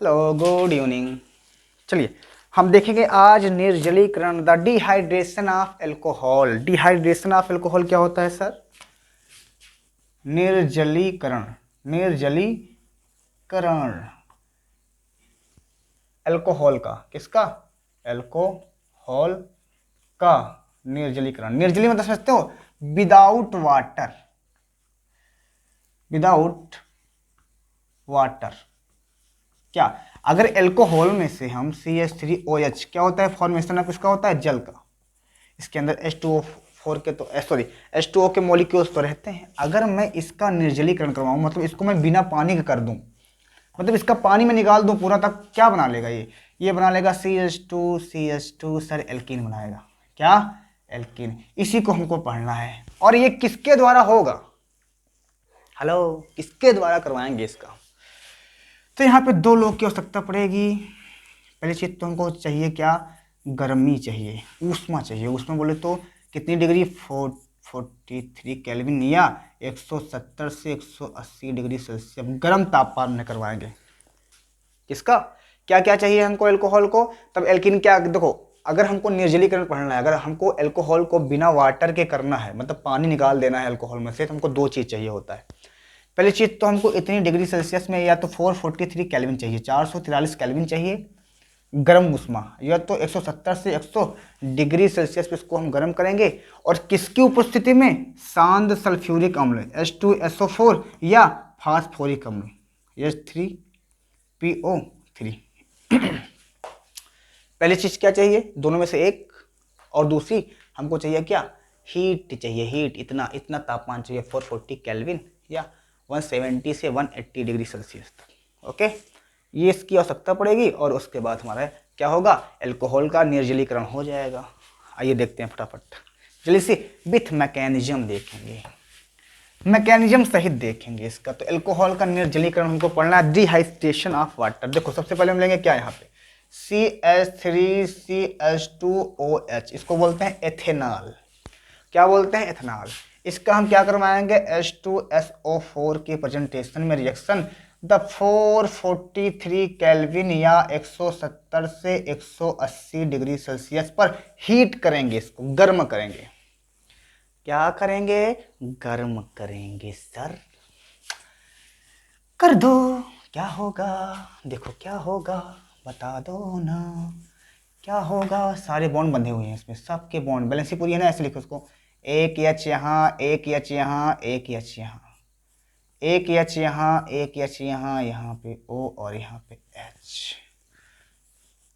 Hello good evening. चलिए हम देखेंगे आज निर्जलीकरण, the dehydration of alcohol. Dehydration of alcohol क्या होता है सर? निर्जलीकरण। निर्जलीकरण एल्कोहल का, किसका? एल्कोहल का निर्जलीकरण। निर्जली मतलब समझते हो? Without water, without water. क्या अगर एल्कोहल में से हम CH3OH, क्या होता है फॉर्मेशन ऑफ इसका? होता है जल का। इसके अंदर H2O4 के तो सॉरी H2O के मॉलिक्यूल्स तो रहते हैं। अगर मैं इसका निर्जलीकरण करवाऊं, मतलब इसको मैं बिना पानी के कर दूं, मतलब इसका पानी में निकाल दूं पूरा, तक क्या बना लेगा? ये बना लेगा CH2 सर, एल्कीन बनाएगा। क्या? एल्कीन। इसी को हमको पढ़ना है। और ये किसके द्वारा होगा? हेलो, किसके द्वारा करवाएंगे इसका? तो यहाँ पे दो लोग की आवश्यकता पड़ेगी। पहली चीज तो हमको चाहिए क्या? गर्मी चाहिए, ऊष्मा चाहिए। ऊष्मा बोले तो कितनी डिग्री? 43 केल्विन या 170 से 180 डिग्री सेल्सियस गर्म तापमान में करवाएंगे। किसका? क्या क्या चाहिए हमको एल्कोहल को? तब एल्कीन क्या? देखो, अगर हमको निर्जलीकरण पढ़ना है, अगर हमको एल्कोहल को बिना वाटर के करना है, मतलब पानी निकाल देना है एल्कोहल में से, तो हमको दो चीज चाहिए होता है। पहली चीज तो हमको इतनी डिग्री सेल्सियस में या तो 443 केल्विन चाहिए, 443 केल्विन चाहिए गर्म ऊष्मा, या तो 170 से 100 डिग्री सेल्सियस पे इसको हम गर्म करेंगे। और किसकी उपस्थिति में? शांत सल्फ्यूरिक अम्ल H2SO4 या फास्फोरिक अम्ल H3PO3। पहली चीज क्या चाहिए? दोनों में से एक। और दूसरी हमको चाहिए क्या? हीट चाहिए। हीट, इतना इतना तापमान चाहिए, 440 केल्विन या 170 से 180 डिग्री सेल्सियस तक। ओके, ये इसकी आवश्यकता पड़ेगी। और उसके बाद हमारा क्या होगा? एल्कोहल का निर्जलीकरण हो जाएगा। आइए देखते हैं फटाफट, जल्दी से विथ मैकेनिज्म देखेंगे, मैकेनिज्म सहित देखेंगे इसका। तो एल्कोहल का निर्जलीकरण हमको पढ़ना है, डिहाइड्रेशन ऑफ वाटर। देखो सबसे पहले हम लेंगे क्या यहाँ पे? CH3CH2OH, इसको बोलते हैं एथेनॉल। क्या बोलते हैं? एथेनॉल। इसका हम क्या करवाएंगे? H2SO4 की प्रेजेंटेशन में रिएक्शन द 443 केल्विन या 170 से 180 डिग्री सेल्सियस पर हीट करेंगे, इसको गर्म करेंगे। क्या करेंगे? गर्म करेंगे सर। कर दो, क्या होगा? देखो क्या होगा, बता दो ना क्या होगा। सारे बॉन्ड बंधे हुए हैं इसमें, सबके बॉन्ड बैलेंस पूरी है ना। ऐसे लिखो उसको, एक H यहाँ, एक H यहाँ, एक H यहाँ, एक H यहाँ, एक H यहाँ, यहाँ पे O और यहाँ पे H।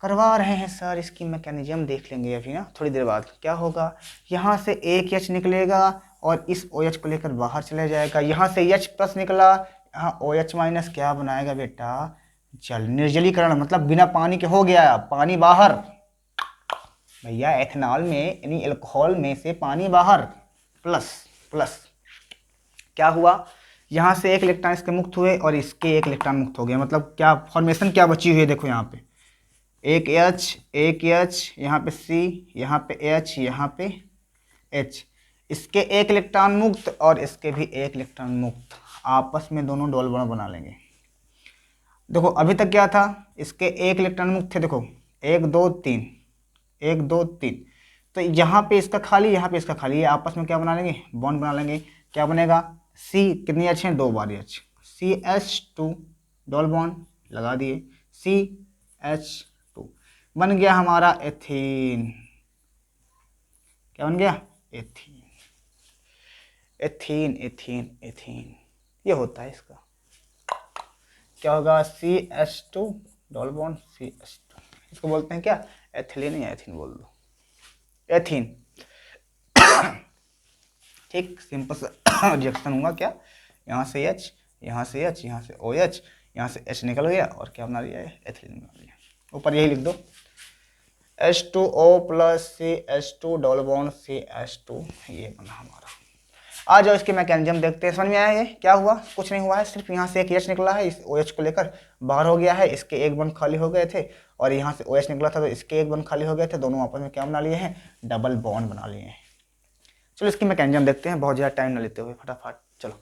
करवा रहे हैं सर, इसकी मैकेनिज्म देख लेंगे अभी ना थोड़ी देर बाद। क्या होगा? यहाँ से एक H निकलेगा और इस OH को लेकर बाहर चले जाएगा। यहाँ से H प्लस निकला, यहाँ OH माइनस क्या बनाएगा बेटा? जल। निर्जलीकरण मतलब बिना पानी के हो गया, पानी बाहर भैया। एथेनॉल में यानी एल्कोहल में से पानी बाहर, प्लस प्लस। क्या हुआ? यहाँ से एक इलेक्ट्रॉन इसके मुक्त हुए और इसके एक इलेक्ट्रॉन मुक्त हो गया। मतलब क्या फॉर्मेशन क्या बची हुई है? देखो यहाँ पे एक H, एक H, यहाँ पे C, यहाँ पे H, यहाँ पे H। इसके एक इलेक्ट्रॉन मुक्त और इसके भी एक इलेक्ट्रॉन मुक्त, आपस में दोनों डबल बॉन्ड बना लेंगे। देखो अभी तक क्या था? इसके एक इलेक्ट्रॉन मुक्त थे, देखो 1 2 3, 1 2 3। तो यहाँ पे इसका खाली, यहाँ पे इसका खाली, ये आपस में क्या बना लेंगे? बॉन्ड बना लेंगे। क्या बनेगा? C कितनी H है? 2 बार H, CH2 डबल बॉन्ड लगा दिए, CH2 बन गया हमारा एथीन। क्या बन गया? एथीन। एथीन एथीन एथीन, ये होता है इसका। क्या होगा? CH2 डबल बॉन्ड CH2, इसको बोलते हैं क्या? एथिलीन या एथीन बोल दो, एथीन। ठीक, सिंपल सा रिएक्शन हुआ। क्या? यहाँ से H, यहाँ से H, यहाँ से OH, यहाँ से H निकल गया और क्या बना लिया है? एथिलीन बना लिया। ऊपर यही लिख दो, H2O plus CH2 double bond CH2, ये बना हमारा। आ जाओ इसके मैकेनिज्म देखते हैं। समझ में आया? ये क्या हुआ? कुछ नहीं हुआ है, सिर्फ यहाँ से एक H निकला है, इस OH को लेकर बाहर हो गया है। इसके एक बंद खाली हो गए थे और यहाँ से OH निकला था तो इसके एक बंद खाली हो गए थे। दोनों आपस में क्या बना लिए हैं? डबल बॉन्ड बना लिए हैं। चलो इसकी मैकेनिज्म देखते हैं, बहुत ज़्यादा टाइम ना लेते हुए, फटाफट चलो।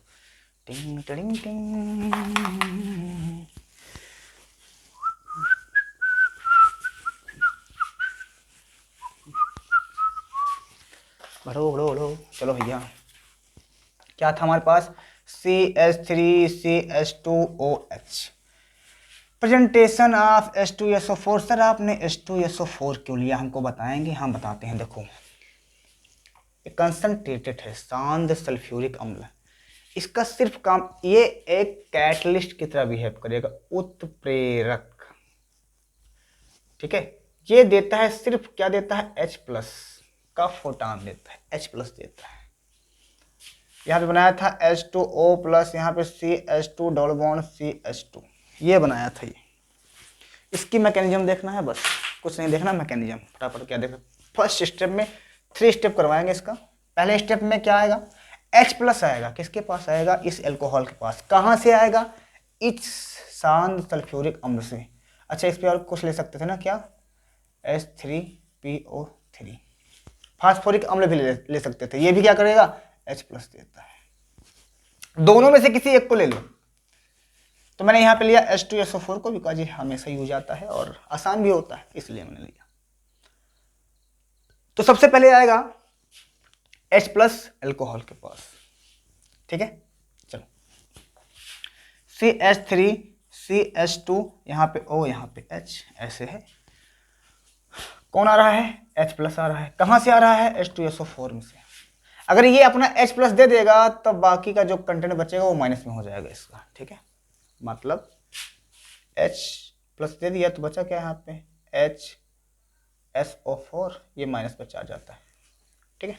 टिंग टिंग टिंग, भरो भरो भरो। चलो भैया, क्या था हमारे पास? CH3CH2OH। Presentation of H2SO4। Sir आपने H2SO4 क्यों लिया, हमको बताएंगे? हम बताते हैं। देखो, कंसंट्रेटेड है, शांत सल्फ्यूरिक अम्ल। इसका सिर्फ काम, ये एक कैटलिस्ट की तरह बिहेव करेगा, उत्प्रेरक। ठीक है, ये देता है सिर्फ, क्या देता है? H+ का फोटॉन देता है, H+ देता है। यहाँ पे बनाया था H2O+, यहाँ पे CH2 डबल बॉन्ड CH2, ये बनाया था। ये इसकी मैकेनिज्म देखना है, बस कुछ नहीं देखना। मैकेनिज्म फटाफट क्या देखना। फर्स्ट स्टेप में 3 स्टेप करवाएंगे इसका। पहले स्टेप में क्या आएगा? H+ आएगा। किसके पास आएगा? इस एल्कोहल के पास। कहाँ से आएगा? इस शांत सल्फ्यूरिक अम्ल से। अच्छा, इस पे और कुछ ले सकते थे ना, क्या? H3PO3। फास्फोरिक अम्ल भी ले सकते थे। ये भी क्या करेगा? H+ देता है। दोनों में से किसी एक को ले लो। तो मैंने यहाँ पे लिया H2SO4 को, बिकॉज ये हमेशा यूज आता है और आसान भी होता है, इसलिए मैंने लिया। तो सबसे पहले आएगा H+ एल्कोहल के पास। ठीक है, चलो। CH3 CH2, यहाँ पे O, यहाँ पे H, ऐसे है। कौन आ रहा है? H+ आ रहा है। कहाँ से आ रहा है? H2SO4 में से। अगर ये अपना H+ दे देगा तो बाकी का जो कंटेंट बचेगा वो माइनस में हो जाएगा इसका। ठीक है, मतलब H+ दे दिया तो बचा क्या यहाँ पे? HSO4, ये माइनस पे चार्ज आता है। ठीक है,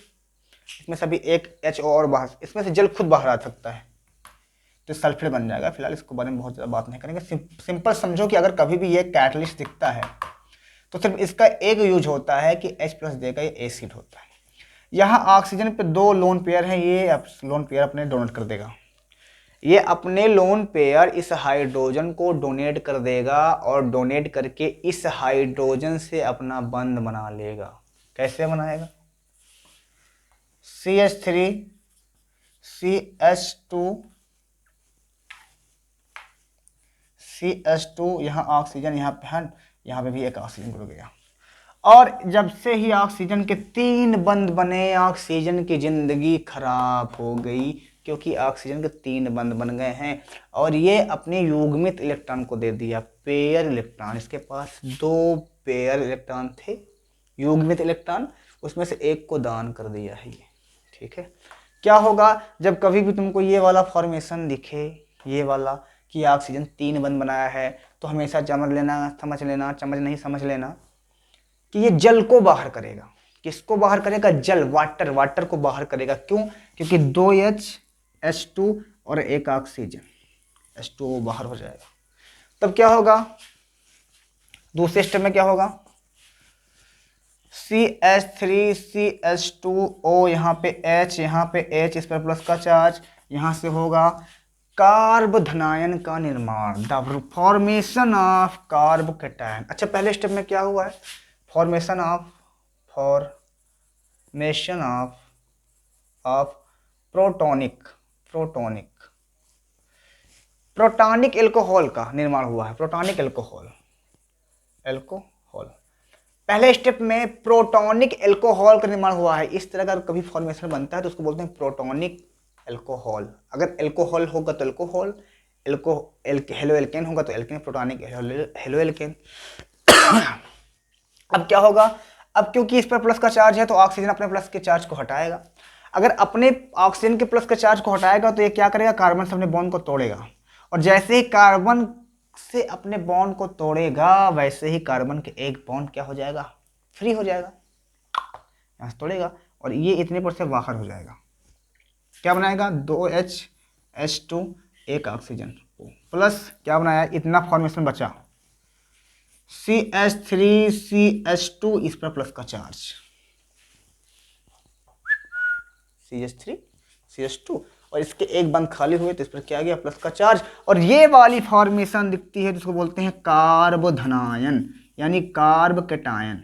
इसमें सभी एक HO और बाहर, इसमें से जल खुद बाहर आ सकता है, तो सल्फेट बन जाएगा। फिलहाल इसको बारे में बहुत ज़्यादा बात नहीं करेंगे। सिंपल समझो कि अगर कभी भी ये कैटलिस्ट दिखता है तो सिर्फ इसका एक यूज होता है कि H+ देगा, ये एसिड होता है। यहाँ ऑक्सीजन पे 2 लोन पेयर हैं, ये लोन पेयर अपने डोनेट कर देगा। ये अपने लोन पेयर इस हाइड्रोजन को डोनेट कर देगा और डोनेट करके इस हाइड्रोजन से अपना बंध बना लेगा। कैसे बनाएगा? CH3 CH2 यहाँ ऑक्सीजन, यहाँ पे है, यहाँ पे भी एक ऑक्सीजन जुड़ गया। और जब से ही ऑक्सीजन के 3 बंध बने, ऑक्सीजन की जिंदगी खराब हो गई, क्योंकि ऑक्सीजन के 3 बंध बन गए हैं और ये अपने युग्मित इलेक्ट्रॉन को दे दिया, पेयर इलेक्ट्रॉन। इसके पास 2 पेयर इलेक्ट्रॉन थे, युग्मित इलेक्ट्रॉन, उसमें से एक को दान कर दिया है ये। ठीक है, क्या होगा जब कभी भी तुमको ये वाला फॉर्मेशन दिखे, ये वाला कि ऑक्सीजन 3 बंध बनाया है, तो हमेशा समझ लेना कि ये जल को बाहर करेगा। किसको बाहर करेगा? जल, वाटर को बाहर करेगा। क्यों? क्योंकि 2H H2 और एक ऑक्सीजन H2O बाहर हो जाएगा। तब क्या होगा? दूसरे स्टेप में क्या होगा? CH3 CH2O, यहाँ पे H, यहाँ पे H, इस पर प्लस का चार्ज, यहाँ से होगा कार्ब धनायन का निर्माण, the formation of carb cation. अच्छा, पहले स्टेप में क्या हुआ है? फॉर्मेशन ऑफ प्रोटॉनिक एल्कोहल का निर्माण हुआ है। प्रोटॉनिक एल्कोहल पहले स्टेप में प्रोटॉनिक एल्कोहल का निर्माण हुआ है। इस तरह का कभी फॉर्मेशन बनता है तो उसको बोलते हैं प्रोटॉनिक एल्कोहल। अगर एल्कोहल होगा तो एल्कोहल, हेलो एल्केन होगा तो एल्केन, प्रोटॉनिक हेलो एल्केन। अब क्या होगा? अब क्योंकि इस पर प्लस का चार्ज है तो ऑक्सीजन अपने प्लस के चार्ज को हटाएगा। अगर अपने ऑक्सीजन के प्लस के चार्ज को हटाएगा तो ये क्या करेगा? कार्बन से अपने बॉन्ड को तोड़ेगा, और जैसे ही कार्बन से अपने बॉन्ड को तोड़ेगा वैसे ही कार्बन के एक बॉन्ड क्या हो जाएगा? फ्री हो जाएगा। यहाँ से तोड़ेगा और ये इतने पर से बाहर हो जाएगा। क्या बनाएगा? 2H H2, एक ऑक्सीजन प्लस क्या बनाया? इतना फॉर्मेशन बचा, CH3 CH2, इस पर प्लस का चार्ज, CH3 CH2, और इसके एक बंद खाली हुए तो इस पर क्या गया? प्लस का चार्ज। और ये वाली फॉर्मेशन दिखती है जिसको बोलते हैं कार्ब धनायन, यानी carb cation.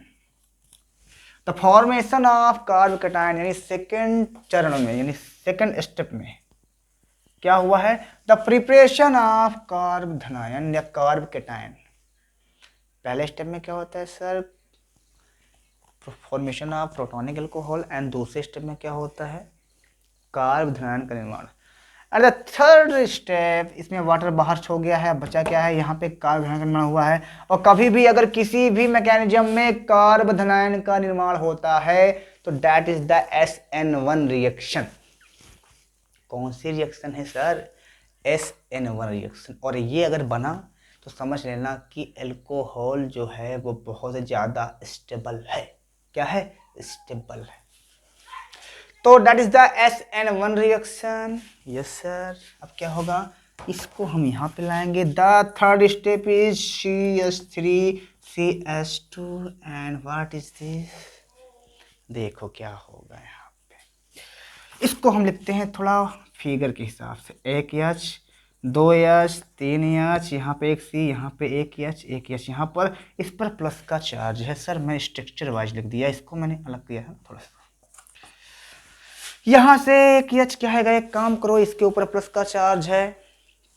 The formation of carb cation, यानी सेकेंड चरण में, यानी सेकेंड स्टेप में क्या हुआ है? द प्रिपरेशन ऑफ कार्ब धनायन या कार्ब कैटायन। पहले स्टेप में क्या होता है sir? Formation of protonic alcohol, and दूसरे स्टेप में क्या होता है, कार्ब धनायन का निर्माण। एंड द थर्ड स्टेप, इसमें वाटर बाहर हो गया है, बचा क्या है, यहाँ पे कार्ब धनायन का निर्माण हुआ है। और कभी भी अगर किसी भी मैकेनिज्म में कार्ब धनायन का निर्माण होता है तो that is the SN1 reaction. कौन सी रिएक्शन है सर, SN1 रिएक्शन। और ये अगर बना तो समझ लेना कि अल्कोहल जो है वो बहुत ज़्यादा स्टेबल है। क्या है, स्टेबल है। तो that is the SN1 reaction. Yes sir. अब क्या होगा, इसको हम यहाँ पे लाएंगे। The third step is CH3CH2 and what is this, देखो क्या होगा यहाँ पे। इसको हम लिखते हैं थोड़ा फिगर के हिसाब से, 1H 2H 3H, यहाँ पे एक C, यहाँ पे एक H यहाँ पर, इस पर प्लस का चार्ज है। सर मैं स्ट्रक्चर वाइज लिख दिया, इसको मैंने अलग किया है थोड़ा सा। यहाँ से एक H क्या है, एक काम करो, इसके ऊपर प्लस का चार्ज है।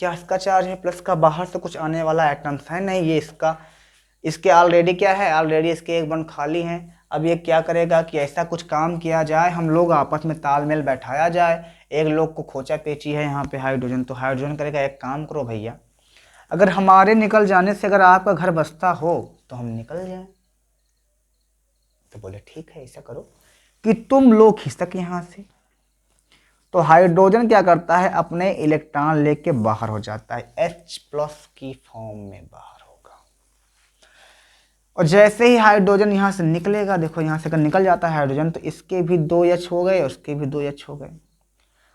क्या इसका चार्ज है प्लस का, बाहर से कुछ आने वाला एटम्स है नहीं, ये इसका, इसके ऑलरेडी क्या है, ऑलरेडी इसके एक बंद खाली हैं। अब ये क्या करेगा कि ऐसा कुछ काम किया जाए, हम लोग आपस में तालमेल बैठाया जाए। एक लोग को खोचा पेची है यहाँ पे हाइड्रोजन, तो हाइड्रोजन करेगा एक काम करो भैया, अगर हमारे निकल जाने से अगर आपका घर बसता हो तो हम निकल जाए। तो बोले ठीक है, ऐसा करो कि तुम लोग खिसक यहाँ से। तो हाइड्रोजन क्या करता है, अपने इलेक्ट्रॉन लेके बाहर हो जाता है, H+ की फॉर्म में बाहर होगा। और जैसे ही हाइड्रोजन यहाँ से निकलेगा, देखो यहाँ से अगर निकल जाता है हाइड्रोजन, तो इसके भी 2H हो गए और उसके भी 2H हो गए,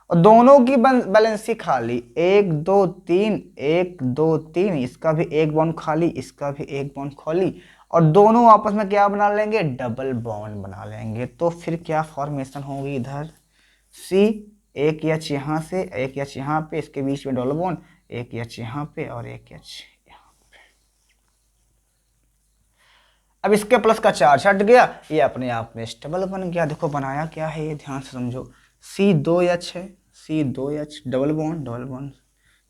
और दोनों की बैलेंसी खाली, 1 2 3 1 2 3, इसका भी एक बॉन्ड खाली, इसका भी एक बॉन्ड खाली, और दोनों आपस में क्या बना लेंगे, डबल बॉन्ड बना लेंगे। तो फिर क्या फॉर्मेशन होगी, इधर C, एक H यहाँ से, एक H यहाँ पे, इसके बीच में डबल बॉन्ड, एक H यहाँ पे और एक H यहाँ पे। अब इसके प्लस का चार्ज हट गया, ये अपने आप में स्टेबल बन गया। देखो बनाया क्या है ये, ध्यान से समझो। C2H है, C2H डबल बॉन्ड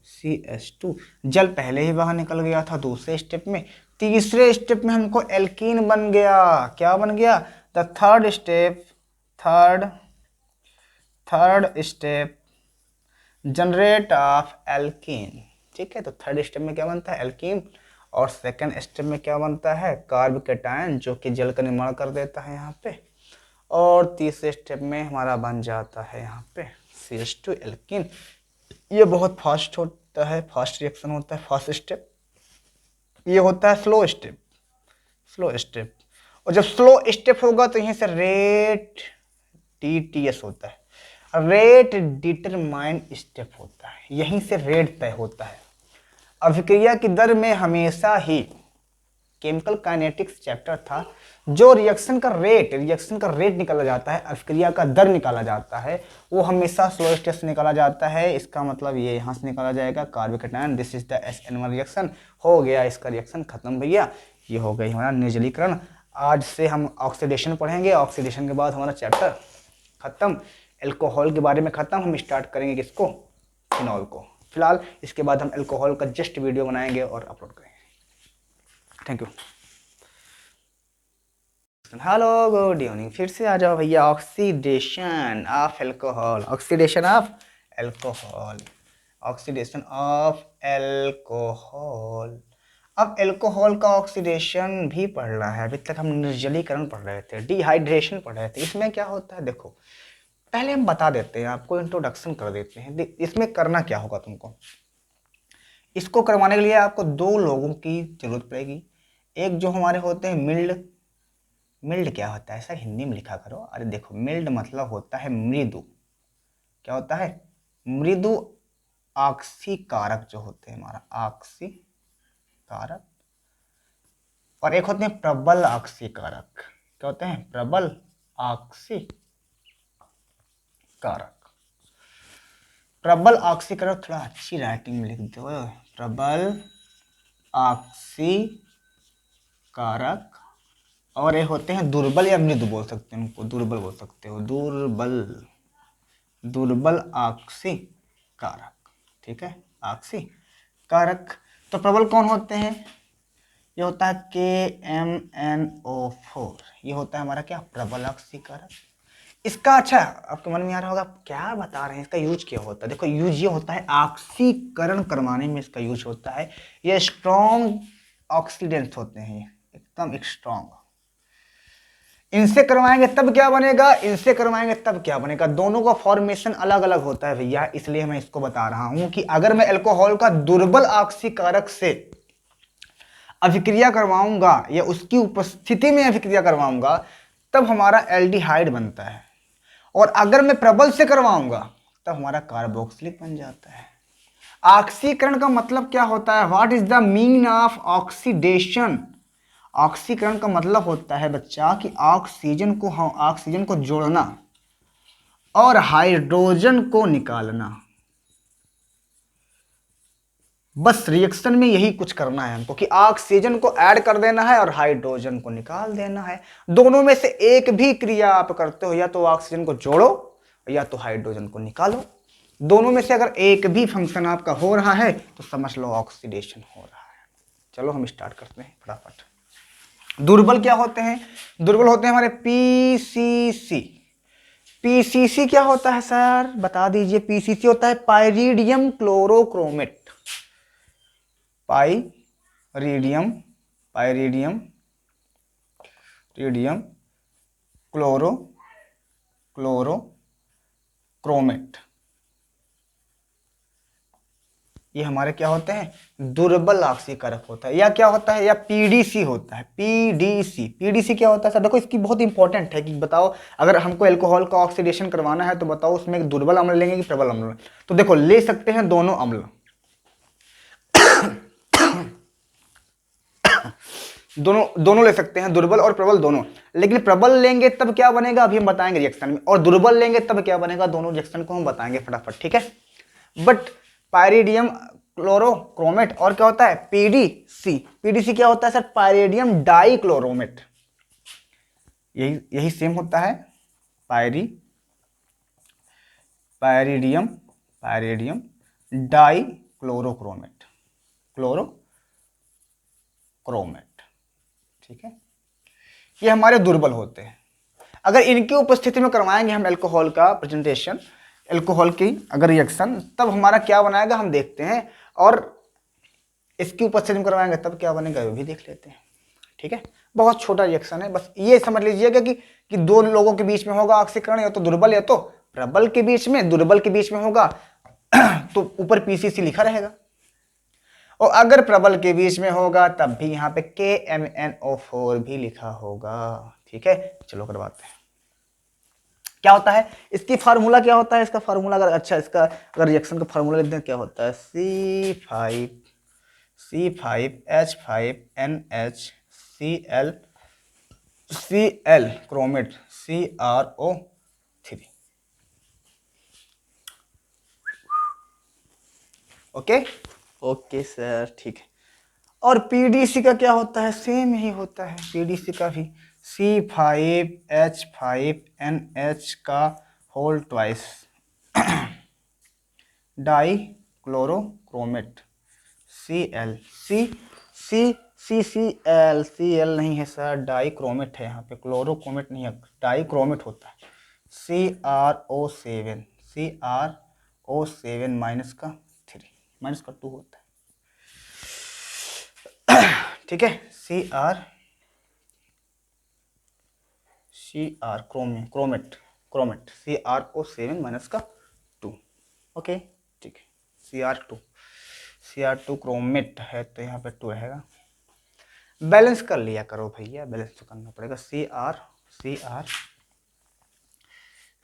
CH2, जल पहले ही बाहर निकल गया था दूसरे स्टेप में। तीसरे स्टेप में हमको एल्कीन बन गया। क्या बन गया, the third step, third step generate of alkene. ठीक है, तो थर्ड स्टेप में क्या बनता है, एल्कीन, और सेकंड स्टेप में क्या बनता है, कार्ब कैटायन, जो कि जल का निर्माण कर देता है यहाँ पे। और तीसरे स्टेप में हमारा बन जाता है यहाँ पे CH2 एल्कीन। ये बहुत फास्ट होता है, फास्ट रिएक्शन होता है, फास्ट स्टेप। ये होता है स्लो स्टेप। और जब स्लो स्टेप होगा तो यहीं से रेट TTS होता है, रेट डिटरमाइंड स्टेप होता है, यहीं से रेट तय होता है। अभिक्रिया की दर में हमेशा ही, केमिकल काइनेटिक्स चैप्टर था, जो रिएक्शन का रेट निकाला जाता है, अभिक्रिया का दर निकाला जाता है, वो हमेशा स्लो स्टेप से निकाला जाता है। इसका मतलब ये यहाँ से निकाला जाएगा, carb cation, this is the SN1 reaction. हो गया इसका रिएक्शन खत्म भैया, ये हो गई हमारा निर्जलीकरण। आज से हम ऑक्सीडेशन पढ़ेंगे, ऑक्सीडेशन के बाद हमारा चैप्टर खत्म, अल्कोहल के बारे में खत्म। हम स्टार्ट करेंगे किसको, फिनॉल को। फिलहाल इसके बाद हम अल्कोहल का जस्ट वीडियो बनाएंगे और अपलोड करेंगे। Thank you. Hello good evening, फिर से आ जाओ भैया। Oxidation of alcohol, oxidation of alcohol, oxidation of alcohol. अब अल्कोहल का ऑक्सीडेशन भी पढ़ रहा है। अभी तक हम निर्जलीकरण पढ़ रहे थे, डिहाइड्रेशन पढ़ रहे थे। इसमें क्या होता है देखो, पहले हम बता देते हैं, आपको इंट्रोडक्शन कर देते हैं। इसमें करना क्या होगा तुमको, इसको करवाने के लिए आपको दो लोगों की जरूरत पड़ेगी। एक जो हमारे होते हैं मिल्ड क्या होता है सर, हिंदी में लिखा करो। अरे देखो, मिल्ड मतलब होता है मृदु। क्या होता है, मृदु ऑक्सीकारक जो होते हैं, हमारा ऑक्सीकारक। और एक होते हैं प्रबल ऑक्सीकारक। क्या होते हैं, प्रबल ऑक्सीकारक। प्रबल ऑक्सीकारक थोड़ा अच्छी राइटिंग में लिख दो, प्रबल ऑक्सीकारक। और ये होते हैं दुर्बल या मृदु बोल सकते हैं उनको, दुर्बल बोल सकते हो, दुर्बल ऑक्सीकारक। ठीक है, ऑक्सीकारक। तो प्रबल कौन होते हैं, ये होता है KMnO4, ये होता है हमारा क्या, प्रबल ऑक्सीकारक। इसका अच्छा आपके मन में आ रहा होगा क्या बता रहे हैं, इसका यूज क्या होता है। देखो यूज ये होता है ऑक्सीकरण करवाने में इसका यूज होता है। ये स्ट्रॉन्ग ऑक्सीडेंट्स होते हैं, ये एकदम स्ट्रॉन्ग। इनसे करवाएंगे तब क्या बनेगा, इनसे करवाएंगे तब क्या बनेगा, दोनों का फॉर्मेशन अलग अलग होता है भैया। इसलिए मैं इसको बता रहा हूं कि अगर मैं अल्कोहल का दुर्बल ऑक्सीकारक से अभिक्रिया करवाऊंगा या उसकी उपस्थिति में अभिक्रिया करवाऊंगा तब हमारा एल्डिहाइड बनता है, और अगर मैं प्रबल से करवाऊंगा तब हमारा कार्बोक्सिलिक बन जाता है। ऑक्सीकरण का मतलब क्या होता है, what is the mean of oxidation. ऑक्सीकरण का मतलब होता है बच्चा कि ऑक्सीजन को जोड़ना और हाइड्रोजन को निकालना। बस रिएक्शन में यही कुछ करना है हमको कि ऑक्सीजन को ऐड कर देना है और हाइड्रोजन को निकाल देना है। दोनों में से एक भी क्रिया आप करते हो, या तो ऑक्सीजन को जोड़ो या तो हाइड्रोजन को निकालो। दोनों में से अगर एक भी फंक्शन आपका हो रहा है तो समझ लो ऑक्सीडेशन हो रहा है। चलो हम स्टार्ट करते हैं फटाफट। दुर्बल क्या होते हैं, दुर्बल होते हैं हमारे पीसीसी। पीसीसी क्या होता है सर बता दीजिए। पीसीसी होता है पाइरीडियम क्लोरोक्रोमेट। पाइरीडियम पाइरीडियम रीडियम क्लोरोक्रोमेट, ये हमारे क्या होते हैं, दुर्बल ऑक्सीकारक होता है। या क्या होता है, या पीडीसी होता है। पीडीसी, पीडीसी क्या होता है सर, देखो इसकी बहुत इंपॉर्टेंट है कि बताओ अगर हमको अल्कोहल का ऑक्सीडेशन करवाना है तो बताओ उसमें एक दुर्बल अम्ल लेंगे कि प्रबल अम्ल। तो देखो ले सकते हैं दोनों अम्ल, दोनों ले सकते हैं, दुर्बल और प्रबल दोनों। लेकिन प्रबल लेंगे तब क्या बनेगा अभी हम बताएंगे रिएक्शन में, और दुर्बल लेंगे तब क्या बनेगा, दोनों रिएक्शन को हम बताएंगे फटाफट, ठीक है। बट पायरिडियम क्लोरोक्रोमेट और क्या होता है पीडीसी। पीडीसी क्या होता है सर, पायरिडियम डाइक्लोरोमेट। यही यही सेम होता है। पायरिडियम पायरिडियम डाइक्लोरोक्रोमेट, क्लोरोक्रोमेट, ठीक है। ये हमारे दुर्बल होते हैं। अगर इनकी उपस्थिति में करवाएंगे हम अल्कोहल का प्रेजेंटेशन, अल्कोहल की अगर रिएक्शन, तब हमारा क्या बनाएगा हम देखते हैं, और इसकी उपस्थिति में करवाएंगे तब क्या बनेगा वो भी देख लेते हैं, ठीक है। बहुत छोटा रिएक्शन है, बस ये समझ लीजिएगा कि दो लोगों के बीच में होगा ऑक्सीकरण, या तो दुर्बल या तो प्रबल के बीच में। दुर्बल के बीच में होगा तो ऊपर पीसीसी लिखा रहेगा, और अगर प्रबल के बीच में होगा तब भी यहाँ पे KMnO4 भी लिखा होगा, ठीक है। चलो करवाते हैं। क्या होता है इसकी फार्मूला, क्या होता है इसका फार्मूला, अगर अच्छा इसका अगर रिएक्शन का फार्मूला लिख दें क्या होता है, C5H5NH chromate CrO3। Okay okay sir, ठीक है। और पीडीसी का क्या होता है, सेम ही होता है पीडीसी का भी, C5H5NH का whole twice di chlorochromate Cl Cl नहीं है सर, डाई क्रोमेट है यहाँ पे, क्लोरोक्रोमेट नहीं है, डाई क्रोमेट होता है। CrO7 माइनस का 3 माइनस का 2 होता है, ठीक है। क्रोमेट CrO7 माइनस का 2, ओके ठीक है। Cr2 क्रोमेट है तो यहाँ पे 2 रहेगा। बैलेंस कर लिया करो भैया, बैलेंस तो करना पड़ेगा।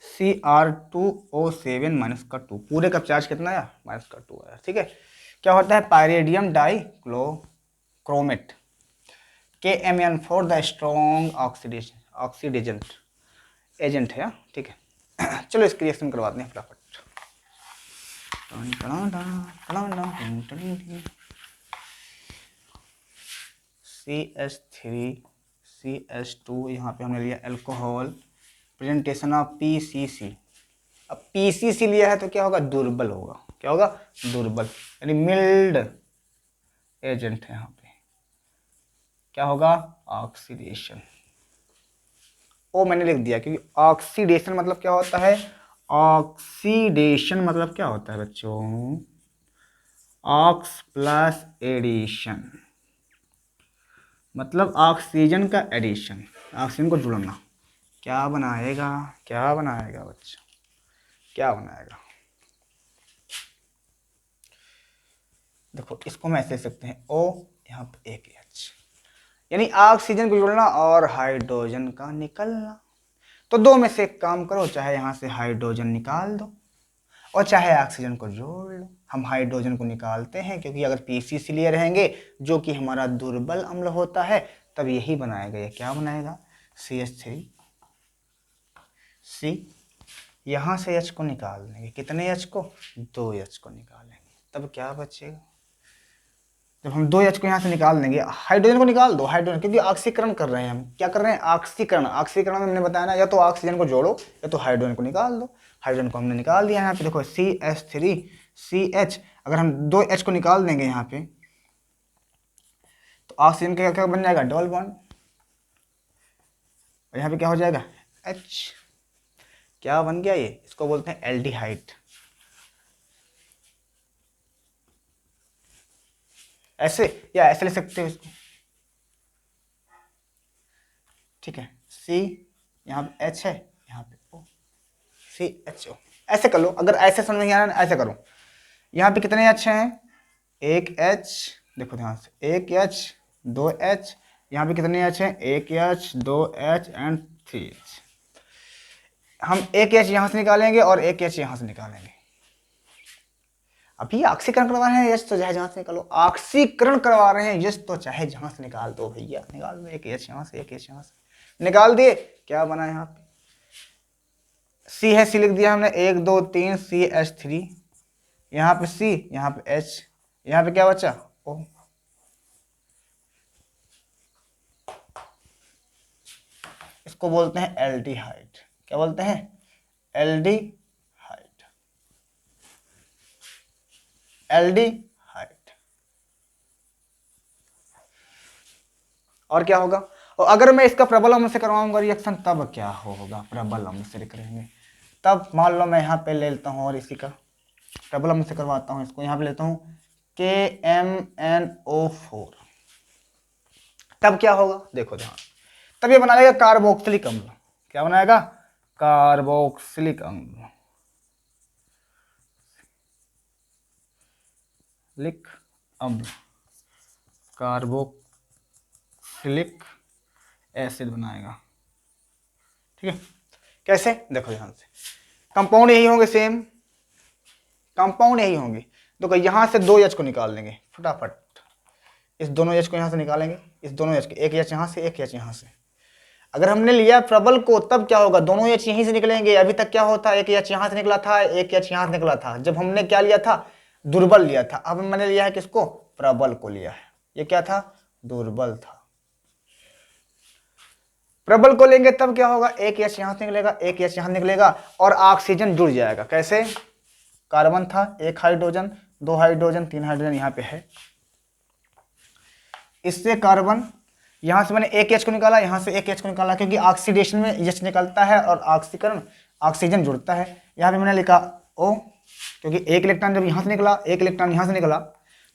Cr2O7 माइनस का 2, पूरे का चार्ज कितना आया, माइनस का 2 आया, ठीक है। क्या होता है पायरेडियम डाइक्लोरोक्रोमेट, KMnO4 द स्ट्रॉन्ग ऑक्सीडेजेंट एजेंट है, ठीक है। चलो इसकी रिएक्शन करवाते हैं फटाफट। CH3CH2, यहाँ पे हमने लिया अल्कोहल, प्रेजेंटेशन ऑफ पीसीसी। अब पीसीसी लिया है तो क्या होगा, दुर्बल होगा। क्या होगा, दुर्बल, यानी मिल्ड एजेंट है यहाँ पे, क्या होगा? ऑक्सीडेशन। ओ मैंने लिख दिया क्योंकि ऑक्सीडेशन मतलब क्या होता है? ऑक्सीडेशन मतलब क्या होता है बच्चों? ऑक्स प्लस एडिशन, मतलब ऑक्सीजन का एडिशन, ऑक्सीजन को जुड़ना। क्या बनाएगा? क्या बनाएगा बच्चों? क्या बनाएगा? देखो इसको हम ऐसे लिख सकते हैं, ओ यहाँ पे एक एच, यानी ऑक्सीजन को जोड़ना और हाइड्रोजन का निकलना। तो दो में से एक काम करो, चाहे यहाँ से हाइड्रोजन निकाल दो और चाहे ऑक्सीजन को जोड़ लो। हम हाइड्रोजन को निकालते हैं क्योंकि अगर पीसीसी लिए रहेंगे जो कि हमारा दुर्बल अम्ल होता है, तब यही बनाएगा। ये क्या बनाएगा? CH3 C। यहाँ से H को निकाल देंगे, कितने H को? 2 H को निकालेंगे, तब क्या बचेगा? जब हम 2 H को यहाँ से निकाल देंगे, हाइड्रोजन को निकाल दो, हाइड्रोजन, क्योंकि ऑक्सीकरण कर रहे हैं हम। क्या कर रहे हैं? ऑक्सीकरण। ऑक्सीकरण में हमने बताया ना, या तो ऑक्सीजन को जोड़ो या तो हाइड्रोजन को निकाल दो। हाइड्रोजन को हमने निकाल दिया। यहाँ पे देखो CH3 CH, अगर हम 2 H को निकाल देंगे यहाँ पे, तो ऑक्सीजन का क्या बन जाएगा? Double bond. और यहाँ पे क्या हो जाएगा? H। क्या बन गया ये? इसको बोलते हैं एल्डिहाइड। ऐसे या ऐसे ले सकते हो इसको, ठीक है। C, यहाँ पे H है, यहाँ पे O, CHO। ऐसे कर लो, अगर ऐसे समझ में आ रहा है ऐसे करो। यहाँ पे कितने H हैं? एक H, देखो ध्यान से, एक H 2 H। यहाँ पे कितने H हैं? एक H 2 H एंड 3 H। हम एक H यहाँ से निकालेंगे और एक H यहाँ से निकालेंगे। अभी ऑक्सीकरण करवा रहे हैं, यश तो चाहे जहां से निकालो। ऑक्सीकरण करवा रहे हैं, यश तो चाहे जहां से निकाल दो भैया, निकाल दो। एक H यहाँ से, एक H यहाँ से, निकाल दिए। क्या बना यहाँ पे? C है, C लिख दिया हमने, 1 2 3 CH3। यहाँ पे C, यहाँ पे H, यहाँ पे क्या बचा? O। इसको बोलते हैं एल्डिहाइड। क्या बोलते हैं? एल्डिहाइड। एल्डिहाइड। और क्या होगा? और अगर मैं इसका प्रबल अम्ल से करवाऊंगा रिएक्शन, तब क्या होगा? प्रबल अम्ल से करेंगे तब, मान लो मैं यहाँ पे ले लेता हूँ और इसी का प्रबल अम्ल से करवाता हूँ। इसको यहाँ पे लेता हूँ KMnO4, तब क्या होगा? देखो ध्यान, तब ये बनाएगा कार्बोक्सिलिक अम्ल। क्या बनाएगा? कार्बोक्सिलिक अम्ल। लिक अम्ल, कार्बोक्सिलिक एसिड बनाएगा। ठीक है, कैसे? देखो ध्यान से, कंपाउंड यही होंगे, सेम कंपाउंड यही होंगे। देखो यहाँ से 2 H को निकाल देंगे फटाफट, इस दोनों H को यहाँ से निकालेंगे, इस दोनों H के, एक H यहाँ से, एक H यहाँ से। अगर हमने लिया प्रबल को, तब क्या होगा? दोनों H यहीं से निकलेंगे। अभी तक क्या होता है? एक H यहाँ से निकला था, एक H यहाँ से निकला था। जब हमने क्या लिया था? दुर्बल लिया था। अब मैंने लिया है किसको? प्रबल को लिया है। ये क्या था? दुर्बल था। प्रबल को लेंगे तब क्या होगा? एक H यहाँ से निकलेगा, एक H यहाँ निकलेगा और ऑक्सीजन जुड़ जाएगा। कैसे? कार्बन था, एक हाइड्रोजन, 2 हाइड्रोजन, 3 हाइड्रोजन यहाँ पे है। इससे कार्बन, यहाँ से मैंने एक H को निकाला, यहाँ से एक H को निकाला, क्योंकि ऑक्सीडेशन में H निकलता है और ऑक्सीकरण ऑक्सीजन जुड़ता है। यहाँ पे मैंने लिखा O, क्योंकि एक इलेक्ट्रॉन जब यहाँ से निकला, एक इलेक्ट्रॉन यहाँ से निकला,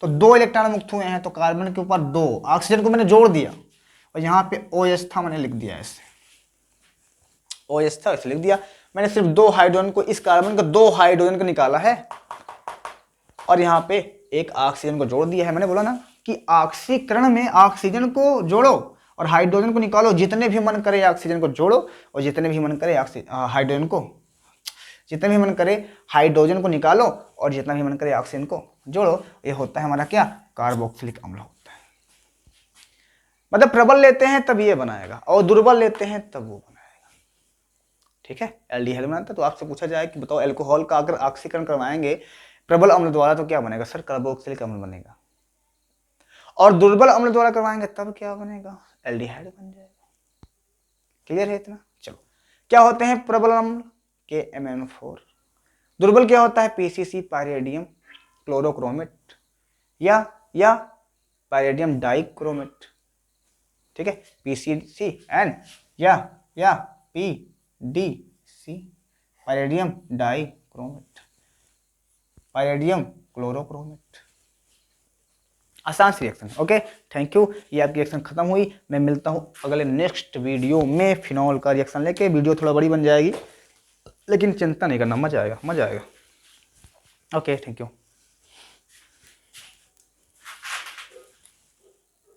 तो 2 इलेक्ट्रॉन मुक्त हुए हैं। तो कार्बन के ऊपर 2, ऑक्सीजन को मैंने जोड़ दिया और यहाँ पे OH था, मैंने लिख दिया ऐसे, OH था इसे लिख दिया। मैंने सिर्फ 2 हाइड्रोजन को, इस कार्बन का 2 हाइड्रोजन को निकाला है और यहाँ पे एक ऑक्सीजन को जोड़ दिया है। मैंने बोला ना कि ऑक्सीकरण में ऑक्सीजन को जोड़ो और हाइड्रोजन को निकालो। जितने भी मन करे ऑक्सीजन को जोड़ो और जितने भी मन करे हाइड्रोजन को, जितने भी मन करे हाइड्रोजन को निकालो और जितना भी मन करे ऑक्सीजन को जोड़ो। ये होता है हमारा क्या? कार्बोक्सिलिक अम्ल होता है। मतलब प्रबल लेते हैं तब ये बनाएगा और दुर्बल लेते हैं तब वो बनाएगा। ठीक है, एल्डिहाइड बनाता है। तो आपसे पूछा जाए कि बताओ एल्कोहल का अगर ऑक्सीकरण करवाएंगे प्रबल अम्ल द्वारा तो क्या बनेगा? सर कार्बोक्सिलिक अम्ल बनेगा। और दुर्बल अम्ल द्वारा करवाएंगे तब क्या बनेगा? एल्डिहाइड बन जाएगा। क्लियर है इतना? चलो, क्या होते हैं प्रबल अम्ल? KMnO4। दुर्बल क्या होता है? PCC, पायरेडियम क्लोरोक्रोमेट या पायरेडियम डाइक्रोमेट। ठीक है, PCN या PDC palladium dichromate, palladium chlorochromate. आसान सी रिएक्शन। Okay, thank you. ये आपकी रिएक्शन खत्म हुई। मैं मिलता हूँ अगले नेक्स्ट वीडियो में फिनॉल का रिएक्शन लेके। वीडियो थोड़ा बड़ी बन जाएगी लेकिन चिंता नहीं करना, मजा आएगा, मजा आएगा। Okay, thank you.